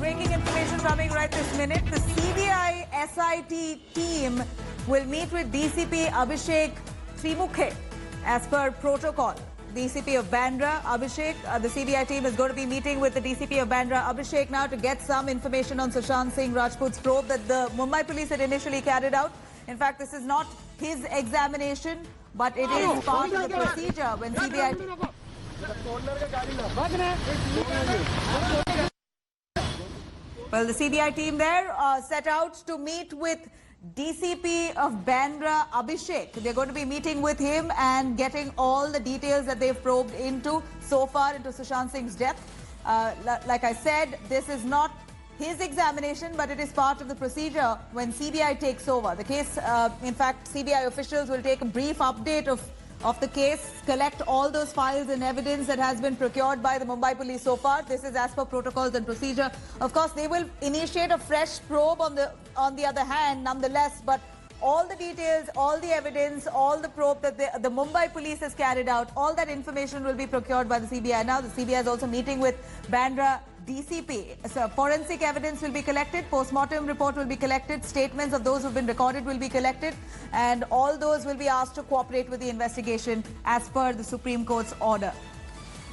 breaking information coming right this minute. The CBI SIT team will meet with DCP Abhishek Trimukhe as per protocol. DCP of Bandra, Abhishek, the CBI team is going to be meeting with the DCP of Bandra, Abhishek, now to get some information on Sushant Singh Rajput's probe that the Mumbai police had initially carried out. In fact, this is not his examination, but it is part of the procedure when CBI... Well, the CBI team there set out to meet with DCP of Bandra, Abhishek. They're going to be meeting with him and getting all the details that they've probed into so far into Sushant Singh's death. Like I said, this is not his examination, but it is part of the procedure when CBI takes over. The case, in fact, CBI officials will take a brief update of the case, collect all those files and evidence that has been procured by the Mumbai police so far. This is as per protocols and procedure. Of course, they will initiate a fresh probe on the other hand, nonetheless, but all the details, all the evidence, all the probe that the Mumbai police has carried out, all that information will be procured by the CBI. Now, the CBI is also meeting with Bandra DCP. So forensic evidence will be collected, post-mortem report will be collected, statements of those who have been recorded will be collected, and all those will be asked to cooperate with the investigation as per the Supreme Court's order.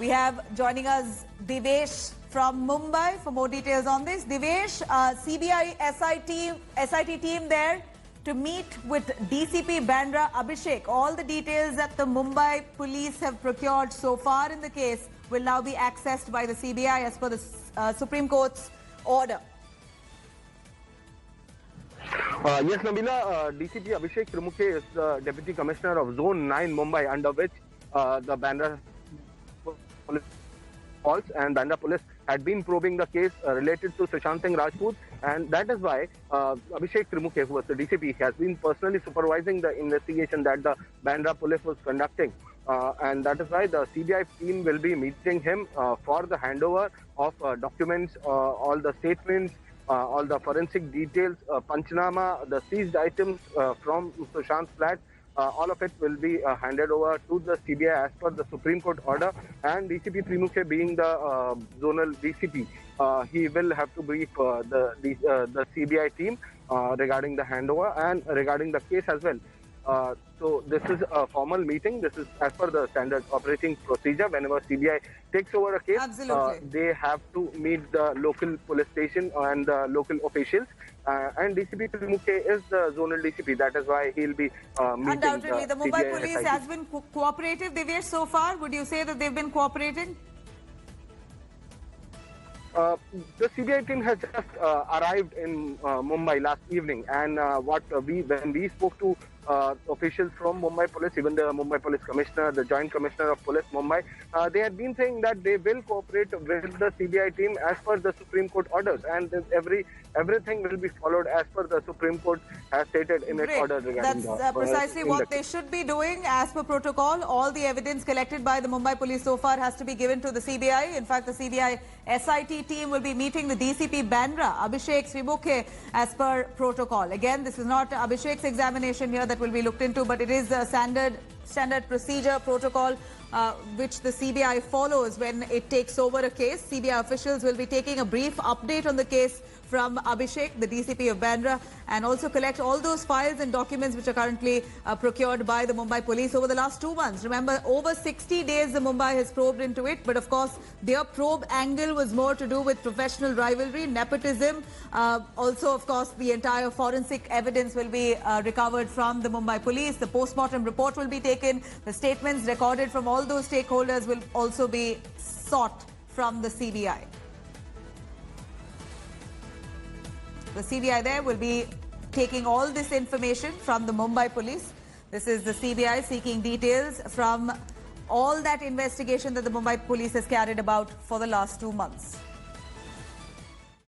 We have joining us Divesh from Mumbai for more details on this. Divesh, CBI SIT team there to meet with DCP Bandra Abhishek. All the details that the Mumbai police have procured so far in the case will now be accessed by the CBI as per the Supreme Court's order. Yes, Nabila, DCP Abhishek Trimukhe is the Deputy Commissioner of Zone 9 Mumbai, under which the Bandra Police and Bandra Police had been probing the case related to Sushant Singh Rajput, and that is why Abhishek Trimukhe, who was the DCP, has been personally supervising the investigation that the Bandra Police was conducting. And that is why the CBI team will be meeting him for the handover of documents, all the statements, all the forensic details, Panchnama, the seized items from Sushant's flat. All of it will be handed over to the CBI as per the Supreme Court order. And DCP Trimukhe, being the zonal DCP, he will have to brief the CBI team regarding the handover and regarding the case as well. So this is a formal meeting. This is as per the standard operating procedure. Whenever CBI takes over a case, they have to meet the local police station and the local officials. And DCP Trimukhe is the zonal DCP. That is why he'll be meeting. Undoubtedly, the Mumbai police has been cooperative, Divesh, so far. Would you say that they've been cooperating? The CBI team has just arrived in Mumbai last evening, and when we spoke to officials from Mumbai Police, even the Mumbai Police Commissioner, the Joint Commissioner of Police Mumbai, they had been saying that they will cooperate with the CBI team as per the Supreme Court orders, and everything will be followed as per the Supreme Court has stated in its order regarding That's precisely what they should be doing as per protocol. All the evidence collected by the Mumbai Police so far has to be given to the CBI. In fact, the CBI SIT team will be meeting the DCP Bandra, Abhishek Trimukhe, as per protocol. Again, this is not Abhishek's examination here that will be looked into, but it is a standard procedure protocol which the CBI follows when it takes over a case. CBI officials will be taking a brief update on the case from Abhishek, the DCP of Bandra, and also collect all those files and documents which are currently procured by the Mumbai police over the last 2 months. Remember, over 60 days the Mumbai has probed into it, but of course their probe angle was more to do with professional rivalry, nepotism. Also, of course, the entire forensic evidence will be recovered from the Mumbai police. The post-mortem report will be taken. The statements recorded from all those stakeholders will also be sought from the CBI. The CBI there will be taking all this information from the Mumbai police. This is the CBI seeking details from all that investigation that the Mumbai police has carried out for the last 2 months.